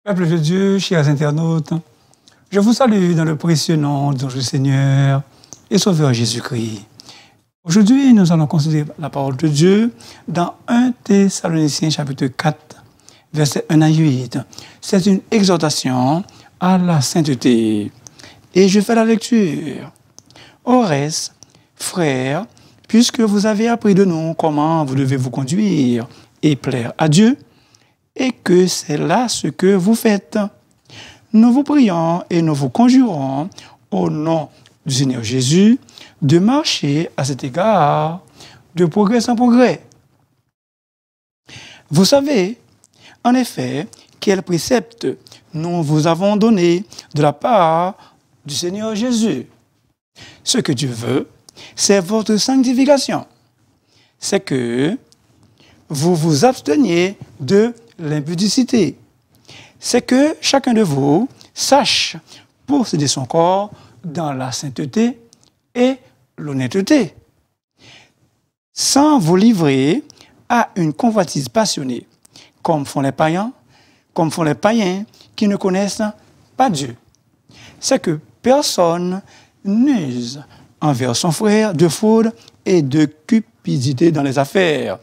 Peuple de Dieu, chers internautes, je vous salue dans le précieux nom de notre Seigneur et Sauveur Jésus-Christ. Aujourd'hui, nous allons considérer la parole de Dieu dans 1 Thessaloniciens chapitre 4, versets 1 à 8. C'est une exhortation à la sainteté. Et je fais la lecture. Au reste, frères, puisque vous avez appris de nous comment vous devez vous conduire et plaire à Dieu, et que c'est là ce que vous faites, nous vous prions et nous vous conjurons au nom du Seigneur Jésus de marcher à cet égard de progrès en progrès. Vous savez, en effet, quels préceptes nous vous avons donnés de la part du Seigneur Jésus. Ce que Dieu veut, c'est votre sanctification. C'est que vous vous absteniez de l'impudicité. C'est que chacun de vous sache posséder son corps dans la sainteté et l'honnêteté, sans vous livrer à une convoitise passionnée, comme font les païens qui ne connaissent pas Dieu. C'est que personne n'use envers son frère de fraude et de cupidité dans les affaires,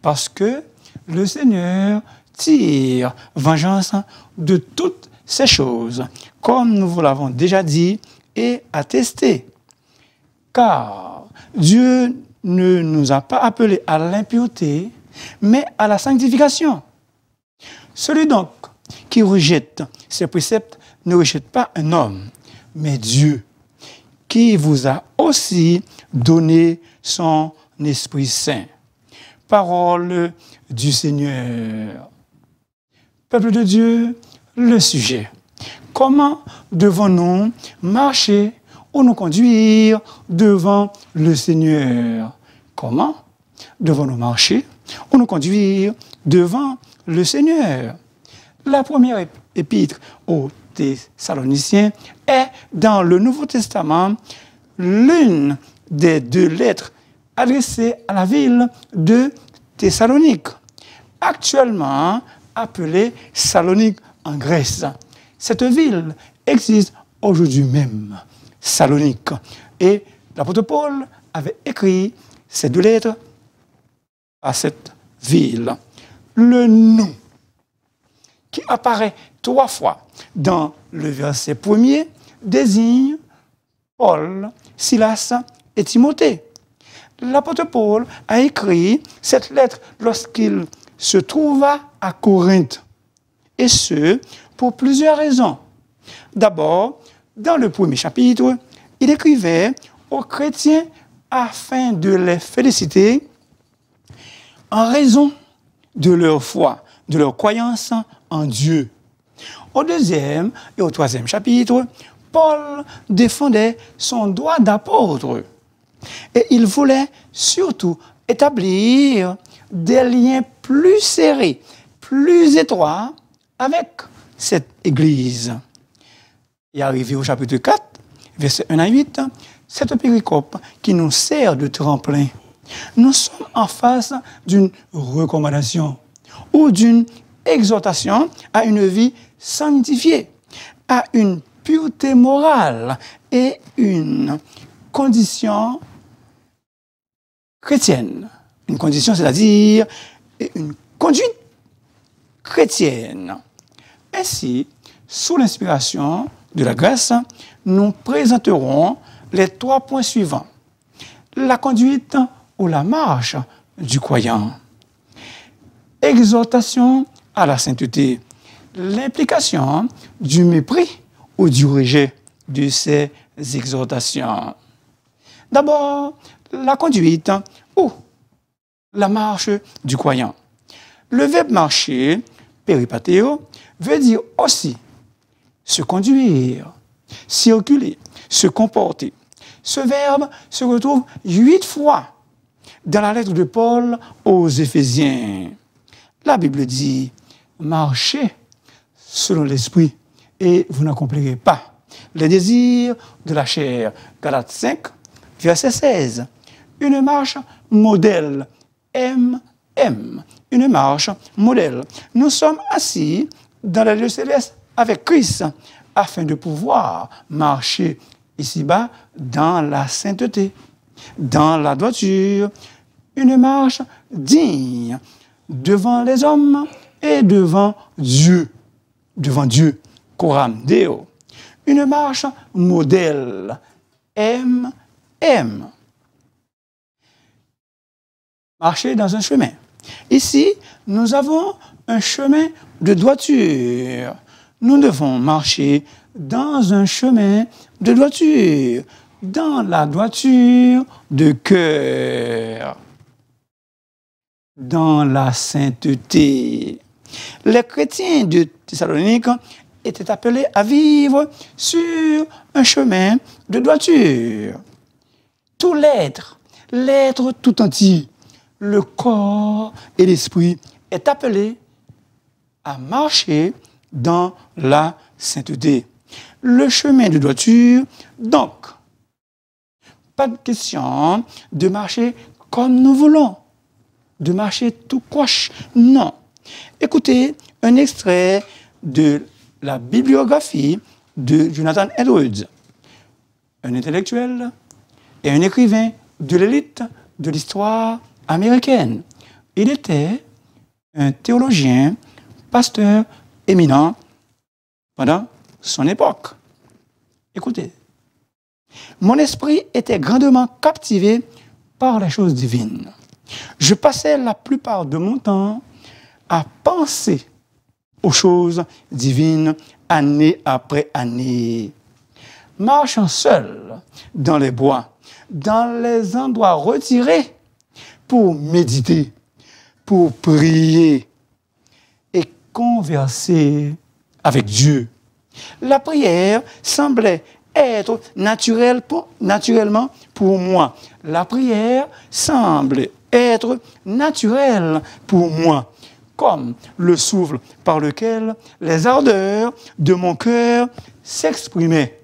parce que le Seigneur tire vengeance de toutes ces choses, comme nous vous l'avons déjà dit et attesté. Car Dieu ne nous a pas appelés à l'impureté, mais à la sanctification. Celui donc qui rejette ces préceptes ne rejette pas un homme, mais Dieu, qui vous a aussi donné son Esprit Saint. Parole du Seigneur. Peuple de Dieu, le sujet. Comment devons-nous marcher ou nous conduire devant le Seigneur? Comment devons-nous marcher ou nous conduire devant le Seigneur? La première épître aux Thessaloniciens est dans le Nouveau Testament l'une des deux lettres adressées à la ville de Thessalonique, actuellement appelée Salonique en Grèce. Cette ville existe aujourd'hui même, Salonique. Et l'apôtre Paul avait écrit ces deux lettres à cette ville. Le nom qui apparaît 3 fois dans le verset 1er désigne Paul, Silas et Timothée. L'apôtre Paul a écrit cette lettre lorsqu'il se trouva à Corinthe, et ce, pour plusieurs raisons. D'abord, dans le premier chapitre, il écrivait aux chrétiens afin de les féliciter en raison de leur foi, de leur croyance en Dieu. Au deuxième et au troisième chapitre, Paul défendait son droit d'apôtre. Et il voulait surtout établir des liens plus serrés, plus étroits avec cette Église. Et arrivé au chapitre 4, versets 1 à 8, cette péricope qui nous sert de tremplin, nous sommes en face d'une recommandation ou d'une exhortation à une vie sanctifiée, à une pureté morale et une condition chrétienne. Une condition, c'est-à-dire une conduite chrétienne. Ainsi, sous l'inspiration de la grâce, nous présenterons les 3 points suivants. La conduite ou la marche du croyant. Exhortation à la sainteté. L'implication du mépris ou du rejet de ces exhortations. D'abord, la conduite ou la marche du croyant. Le verbe marcher, péripateo, veut dire aussi se conduire, circuler, se comporter. Ce verbe se retrouve 8 fois dans la lettre de Paul aux Éphésiens. La Bible dit « Marchez selon l'esprit et vous n'accomplirez pas les désirs de la chair. » Galates 5, verset 16. Une marche modèle, une marche modèle. Nous sommes assis dans les lieux célestes avec Christ, afin de pouvoir marcher ici-bas dans la sainteté, dans la droiture, une marche digne devant les hommes et devant Dieu, coram Deo. Une marche modèle, M. Marcher dans un chemin. Ici, nous avons un chemin de droiture. Nous devons marcher dans un chemin de droiture, dans la droiture de cœur, dans la sainteté. Les chrétiens de Thessalonique étaient appelés à vivre sur un chemin de droiture. Tout l'être tout entier, le corps et l'esprit est appelé à marcher dans la sainteté. Le chemin de droiture, donc, pas de question de marcher comme nous voulons, de marcher tout croche, non. Écoutez un extrait de la bibliographie de Jonathan Edwards, un intellectuel et un écrivain de l'élite de l'histoire américaine. Il était un théologien, pasteur éminent pendant son époque. Écoutez, mon esprit était grandement captivé par les choses divines. Je passais la plupart de mon temps à penser aux choses divines année après année. Marchant seul dans les bois, dans les endroits retirés pour méditer, pour prier et converser avec Dieu. La prière semblait être naturellement pour moi. La prière semble être naturelle pour moi, comme le souffle par lequel les ardeurs de mon cœur s'exprimaient.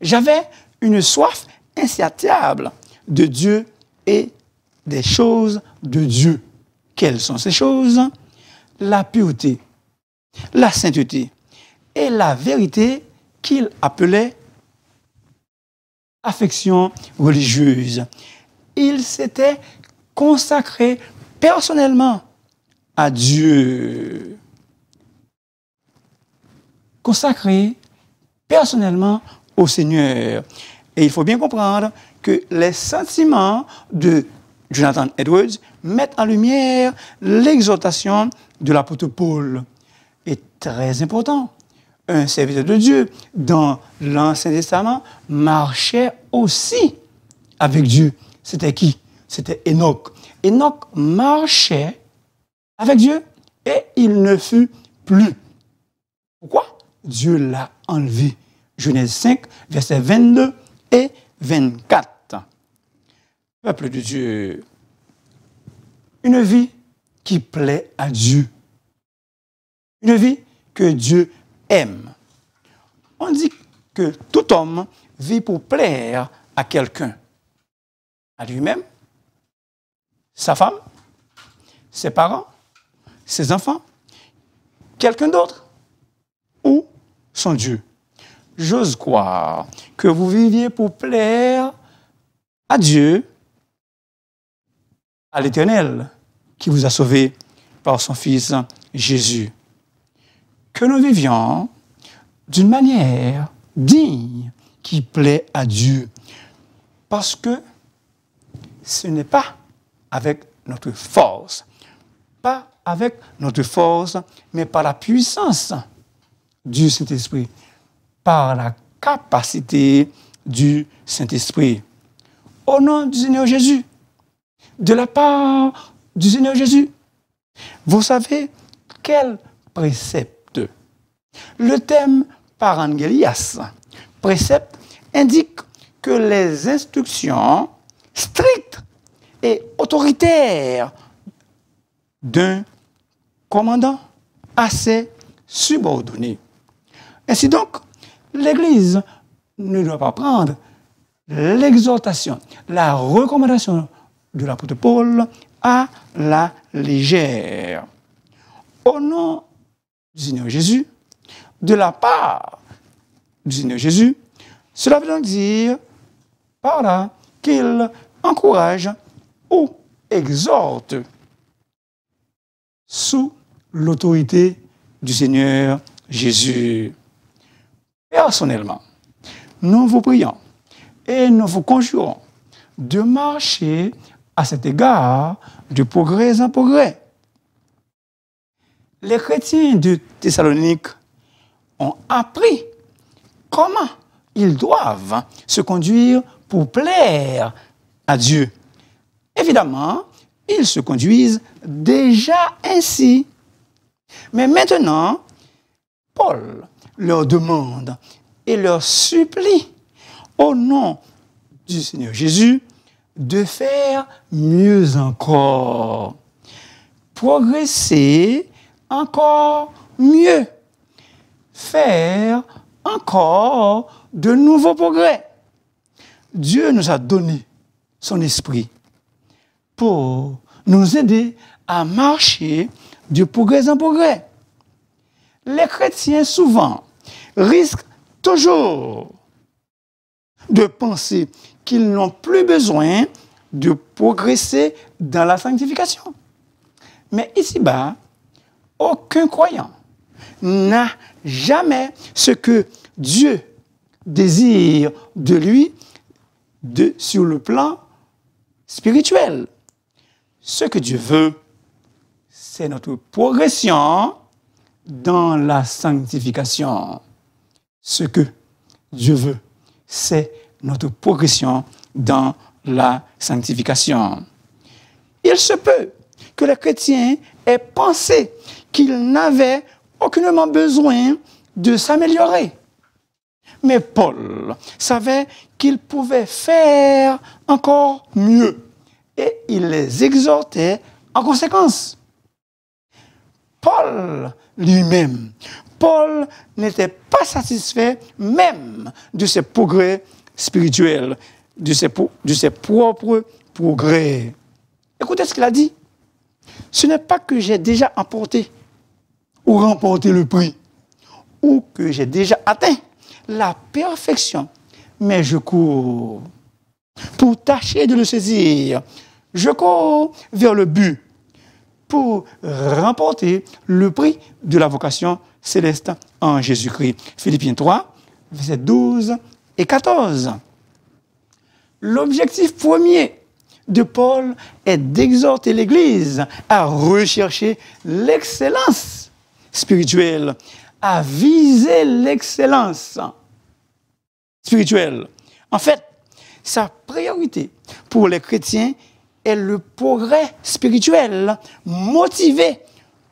J'avais une soif insatiable de Dieu et des choses de Dieu. Quelles sont ces choses? La pureté, la sainteté et la vérité qu'il appelait affection religieuse. Il s'était consacré personnellement à Dieu. Consacré personnellement au Seigneur. Et il faut bien comprendre que les sentiments de Jonathan Edwards mettent en lumière l'exhortation de l'apôtre Paul. Et très important, un serviteur de Dieu dans l'Ancien Testament marchait aussi avec Dieu. C'était qui? C'était Enoch. Enoch marchait avec Dieu et il ne fut plus. Pourquoi? Dieu l'a enlevé. Genèse 5, versets 22 et 24. Peuple de Dieu, une vie qui plaît à Dieu. Une vie que Dieu aime. On dit que tout homme vit pour plaire à quelqu'un. À lui-même, sa femme, ses parents, ses enfants, quelqu'un d'autre ou son Dieu. J'ose croire que vous viviez pour plaire à Dieu, à l'Éternel, qui vous a sauvé par son Fils Jésus. Que nous vivions d'une manière digne qui plaît à Dieu. Parce que ce n'est pas avec notre force, pas avec notre force, mais par la puissance du Saint-Esprit, par la capacité du Saint-Esprit. Au nom du Seigneur Jésus, de la part du Seigneur Jésus, vous savez quel précepte? Le thème parangelias, précepte, indique que les instructions strictes et autoritaires d'un commandant à ses subordonnés. Ainsi donc, l'Église ne doit pas prendre l'exhortation, la recommandation de l'apôtre Paul à la légère. Au nom du Seigneur Jésus, de la part du Seigneur Jésus, cela veut donc dire par là qu'il encourage ou exhorte sous l'autorité du Seigneur Jésus. Personnellement, nous vous prions et nous vous conjurons de marcher à cet égard de progrès en progrès. Les chrétiens de Thessalonique ont appris comment ils doivent se conduire pour plaire à Dieu. Évidemment, ils se conduisent déjà ainsi. Mais maintenant, Paul leur demande et leur supplie au nom du Seigneur Jésus de faire mieux encore, progresser encore mieux, faire encore de nouveaux progrès. Dieu nous a donné son esprit pour nous aider à marcher de progrès en progrès. Les chrétiens, souvent, risquent toujours de penser qu'ils n'ont plus besoin de progresser dans la sanctification. Mais ici-bas, aucun croyant n'a jamais ce que Dieu désire de lui sur le plan spirituel. Ce que Dieu veut, c'est notre progression dans la sanctification. Ce que Dieu veut, c'est notre progression dans la sanctification. Il se peut que les chrétiens aient pensé qu'ils n'avaient aucunement besoin de s'améliorer. Mais Paul savait qu'il pouvait faire encore mieux et il les exhortait en conséquence. Paul lui-même, Paul n'était pas satisfait même de ses progrès spirituels, de ses propres progrès. Écoutez ce qu'il a dit. Ce n'est pas que j'ai déjà emporté ou remporté le prix, ou que j'ai déjà atteint la perfection, mais je cours pour tâcher de le saisir. Je cours vers le but pour remporter le prix de la vocation céleste en Jésus-Christ. Philippiens 3, versets 12 et 14. L'objectif premier de Paul est d'exhorter l'Église à rechercher l'excellence spirituelle, à viser l'excellence spirituelle. En fait, sa priorité pour les chrétiens est le progrès spirituel motivé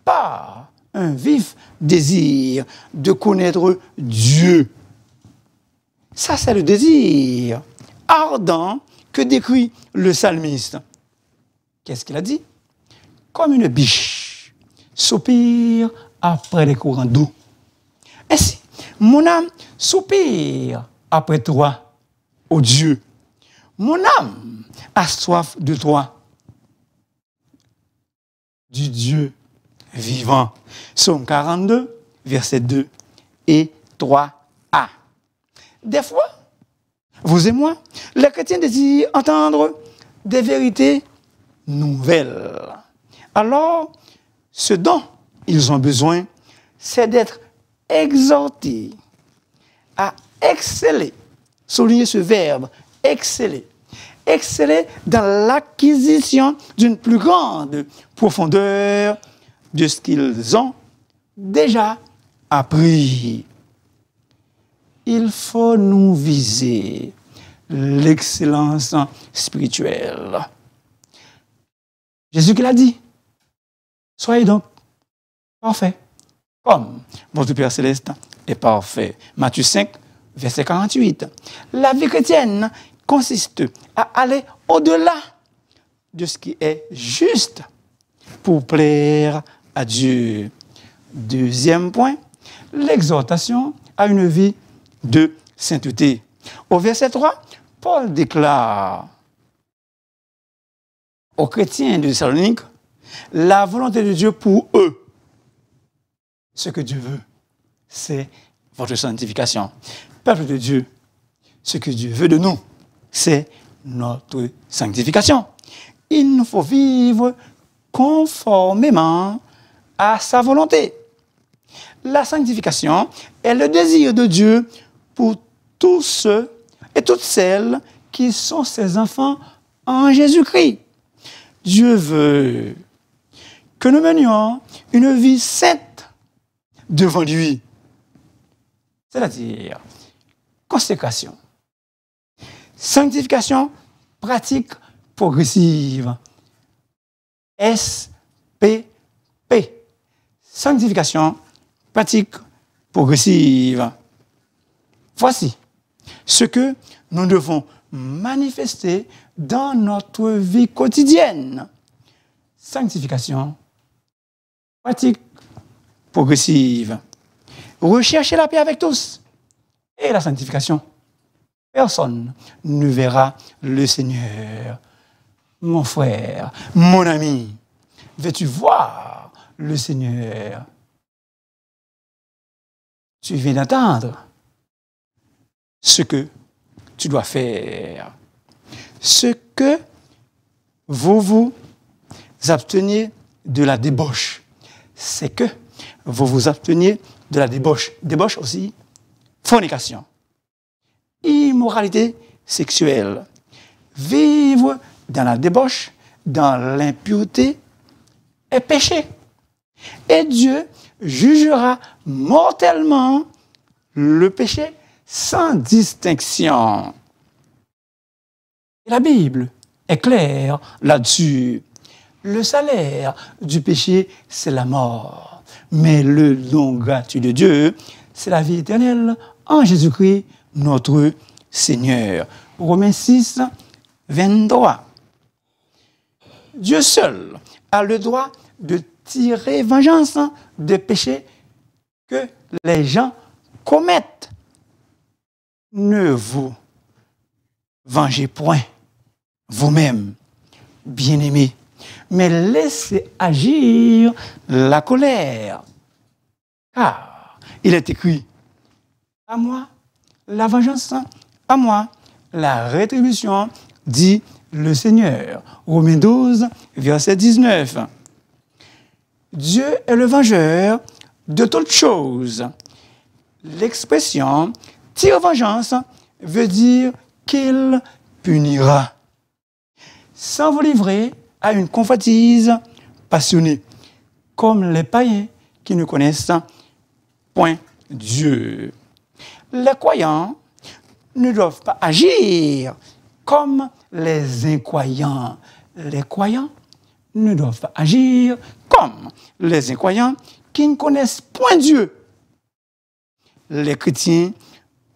par un vif désir de connaître Dieu. Ça, c'est le désir ardent que décrit le psalmiste. Qu'est-ce qu'il a dit? Comme une biche soupire après les courants d'eau. Ainsi, mon âme soupire après toi, ô Dieu. Mon âme a soif de toi, du Dieu vivant. Psaume 42, versets 2 et 3a. Des fois, vous et moi, les chrétiens désirent entendre des vérités nouvelles. Alors, ce dont ils ont besoin, c'est d'être exhortés à exceller. Soulignez ce verbe, exceller. Exceller dans l'acquisition d'une plus grande profondeur de ce qu'ils ont déjà appris. Il faut nous viser l'excellence spirituelle. Jésus qui l'a dit, soyez donc parfaits, comme votre Père Céleste est parfait. Matthieu 5, verset 48. La vie chrétienne consiste à aller au-delà de ce qui est juste pour plaire à Dieu. Deuxième point, l'exhortation à une vie de sainteté. Au verset 3, Paul déclare aux chrétiens de Thessalonique la volonté de Dieu pour eux. Ce que Dieu veut, c'est votre sanctification. Peuple de Dieu, ce que Dieu veut de nous, c'est notre sanctification. Il nous faut vivre conformément à sa volonté. La sanctification est le désir de Dieu pour tous ceux et toutes celles qui sont ses enfants en Jésus-Christ. Dieu veut que nous menions une vie sainte devant lui. C'est-à-dire consécration, sanctification, pratique progressive. SPP. Sanctification, pratique progressive. Voici ce que nous devons manifester dans notre vie quotidienne. Sanctification, pratique progressive. Recherchez la paix avec tous et la sanctification. Personne ne verra le Seigneur. Mon frère, mon ami, veux-tu voir le Seigneur? Tu viens d'entendre ce que tu dois faire. Ce que vous vous absteniez de la débauche, c'est que vous vous absteniez de la débauche. Débauche aussi, fornication, immoralité sexuelle. Vivre dans la débauche, dans l'impureté, est péché. Et Dieu jugera mortellement le péché sans distinction. La Bible est claire là-dessus. Le salaire du péché, c'est la mort. Mais le don gratuit de Dieu, c'est la vie éternelle en Jésus-Christ, notre Seigneur. Romains 6, 23. Dieu seul a le droit de tirer vengeance des péchés que les gens commettent. Ne vous vengez point vous-même, bien-aimés, mais laissez agir la colère. Car il est écrit, à moi la vengeance, à moi la rétribution, dit le Seigneur. Romains 12, verset 19. Dieu est le vengeur de toutes choses. L'expression « tire vengeance » veut dire qu'il punira. Sans vous livrer à une convoitise passionnée, comme les païens qui ne connaissent point Dieu. Les croyants ne doivent pas agir comme les incroyants. Les croyants ne doivent pas agir comme les incroyants qui ne connaissent point Dieu. Les chrétiens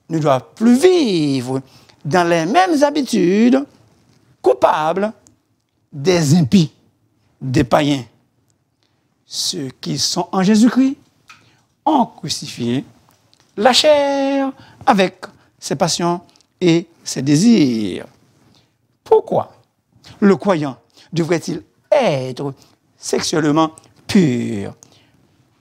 ne doivent plus vivre dans les mêmes habitudes coupables des impies, des païens. Ceux qui sont en Jésus-Christ ont crucifié la chair avec ses passions et ses désirs. Pourquoi le croyant devrait-il être sexuellement pur?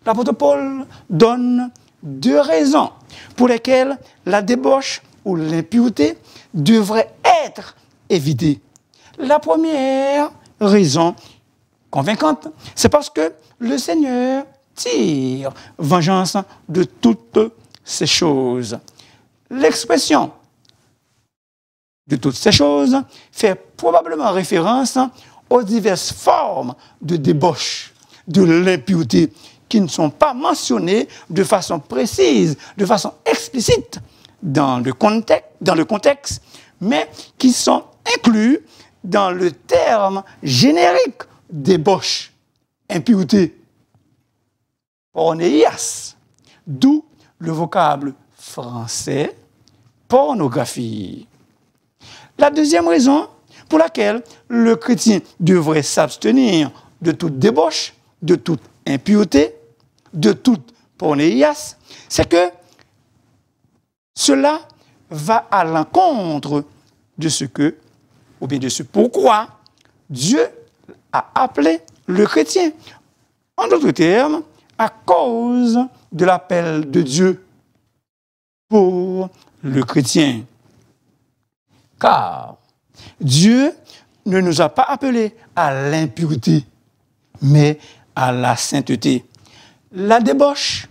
L'apôtre Paul donne 2 raisons pour lesquelles la débauche ou l'impureté devrait être évitée. La première raison convaincante, c'est parce que le Seigneur tire vengeance de toutes ces choses. L'expression de toutes ces choses fait probablement référence aux diverses formes de débauche, de l'impureté, qui ne sont pas mentionnées de façon précise, de façon explicite dans le contexte, mais qui sont inclus dans le terme générique débauche, impureté, pornéias, d'où le vocable français pornographie. La deuxième raison pour laquelle le chrétien devrait s'abstenir de toute débauche, de toute impureté, de toute pornéias, c'est que cela va à l'encontre de ce que, ou bien de ce pourquoi Dieu a appelé le chrétien. En d'autres termes, à cause de l'appel de Dieu pour le chrétien. Car Dieu ne nous a pas appelés à l'impureté, mais à la sainteté. La débauche,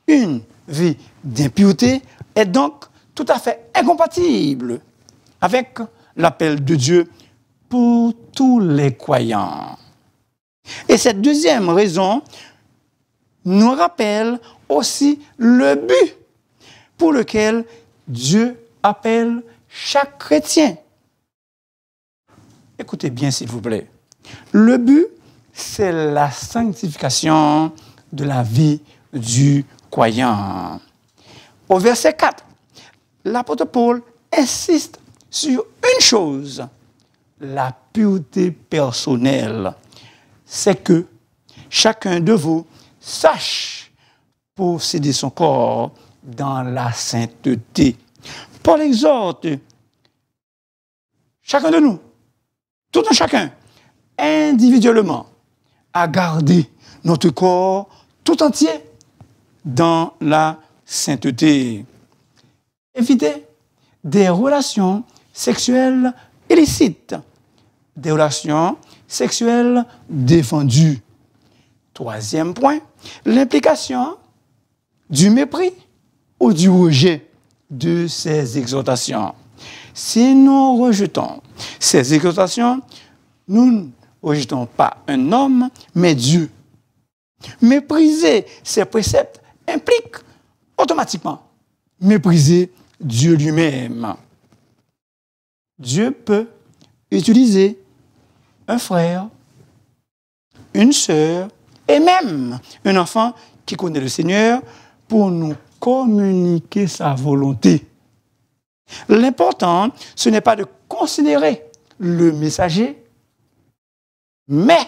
une vie d'impureté, est donc tout à fait incompatible avec l'appel de Dieu pour tous les croyants. Et cette deuxième raison nous rappelle aussi le but pour lequel Dieu appelle chaque chrétien. Écoutez bien, s'il vous plaît. Le but, c'est la sanctification de la vie du croyant. Au verset 4, l'apôtre Paul insiste sur une chose, la pureté personnelle. C'est que chacun de vous sache posséder son corps dans la sainteté. Paul exhorte chacun de nous, tout un chacun, individuellement, à garder notre corps tout entier dans la sainteté. Éviter des relations sexuelles illicites, des relations sexuelles défendues. Troisième point, l'implication du mépris ou du rejet de ces exhortations. Si nous rejetons ces exhortations, nous ne rejetons pas un homme, mais Dieu. Mépriser ces préceptes implique automatiquement mépriser Dieu lui-même. Dieu peut utiliser un frère, une sœur et même un enfant qui connaît le Seigneur pour nous communiquer sa volonté. L'important, ce n'est pas de considérer le messager, mais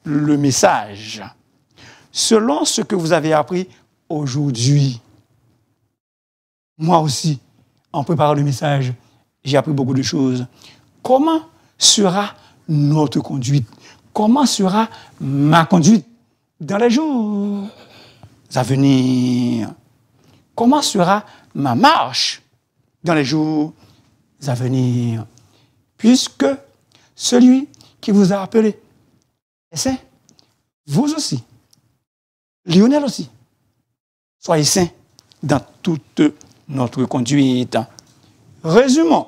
le message, selon ce que vous avez appris aujourd'hui. Moi aussi, en préparant le message, j'ai appris beaucoup de choses. Comment sera notre conduite? Comment sera ma conduite dans les jours à venir? Comment sera ma marche dans les jours à venir? Puisque celui qui vous a appelé, c'est vous aussi, Lionel aussi. Soyez saints dans toute notre conduite. Résumons.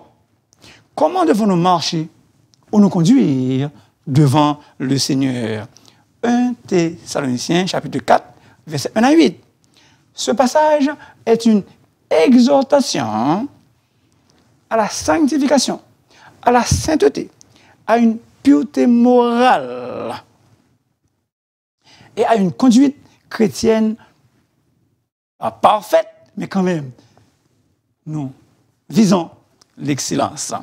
Comment devons-nous marcher ou nous conduire devant le Seigneur? 1 Thessaloniciens, chapitre 4, versets 1 à 8. Ce passage est une exhortation à la sanctification, à la sainteté, à une pureté morale et à une conduite chrétienne pas parfaite, mais quand même, nous visons l'excellence.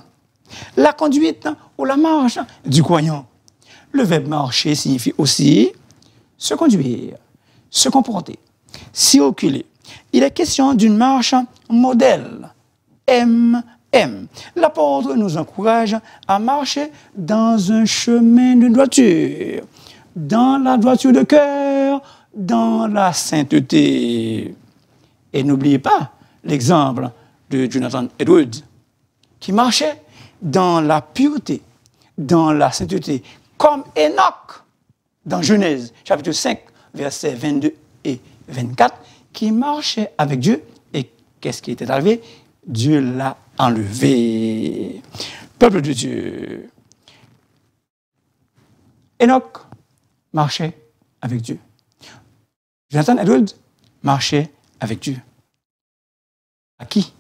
La conduite ou la marche du croyant. Le verbe marcher signifie aussi se conduire, se comporter, circuler. Il est question d'une marche modèle, MM. L'apôtre nous encourage à marcher dans un chemin de droiture, dans la droiture de cœur, dans la sainteté. Et n'oubliez pas l'exemple de Jonathan Edwards, qui marchait dans la pureté, dans la sainteté, comme Enoch, dans Genèse, chapitre 5, versets 22 et 24, qui marchait avec Dieu. Et qu'est-ce qui était arrivé? Dieu l'a enlevé. Peuple de Dieu. Enoch marchait avec Dieu. Jonathan Edwards marchait avec Dieu. À qui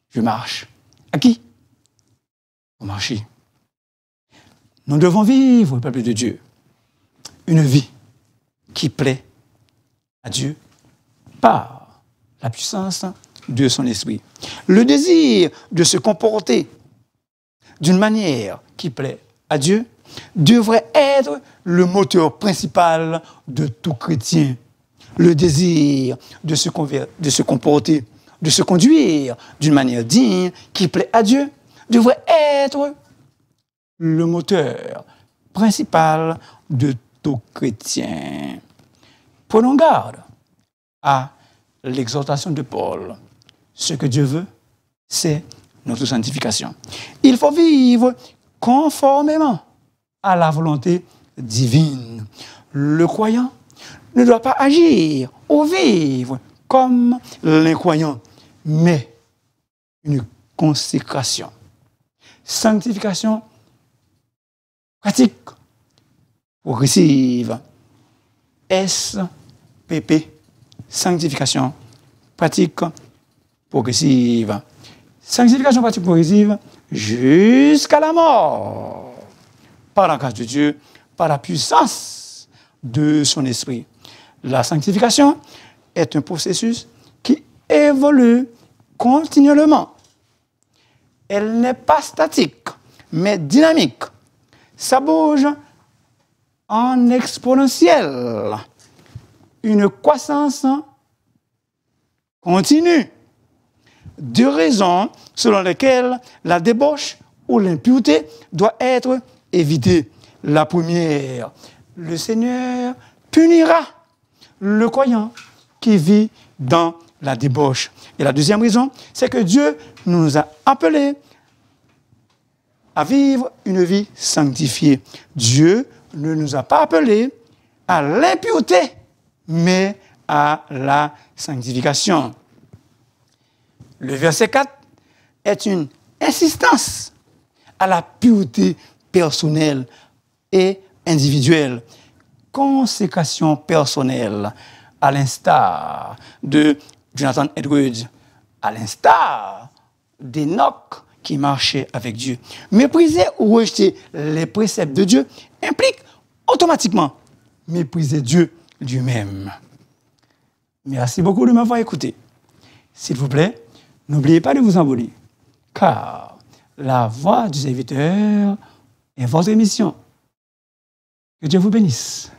je marche? À qui vous marchez? Nous devons vivre, peuple de Dieu, une vie qui plaît à Dieu par la puissance de son esprit. Le désir de se comporter d'une manière qui plaît à Dieu devrait être le moteur principal de tout chrétien. Le désir de se comporter, de se conduire d'une manière digne qui plaît à Dieu devrait être le moteur principal de tout chrétien. Prenons garde à l'exhortation de Paul. Ce que Dieu veut, c'est notre sanctification. Il faut vivre conformément à la volonté divine. Le croyant ne doit pas agir ou vivre comme l'incroyant, mais une consécration. Sanctification pratique, progressive. SPP, sanctification pratique progressive. Sanctification pratique progressive jusqu'à la mort. Par la grâce de Dieu, par la puissance de son esprit. La sanctification est un processus qui évolue continuellement. Elle n'est pas statique, mais dynamique. Ça bouge en exponentielle. Une croissance continue. Deux raisons selon lesquelles la débauche ou l'impureté doit être évitée. La première, le Seigneur punira le croyant qui vit dans la débauche. Et la deuxième raison, c'est que Dieu nous a appelés à vivre une vie sanctifiée. Dieu ne nous a pas appelés à l'impureté, mais à la sanctification. Le verset 4 est une insistance à la pureté personnelle et individuelle. Consécration personnelle, à l'instar de Jonathan Edwards, à l'instar d'Enoch qui marchait avec Dieu. Mépriser ou rejeter les préceptes de Dieu implique automatiquement mépriser Dieu lui-même. Merci beaucoup de m'avoir écouté. S'il vous plaît, n'oubliez pas de vous abonner, car la voix du serviteur est votre émission. Que Dieu vous bénisse.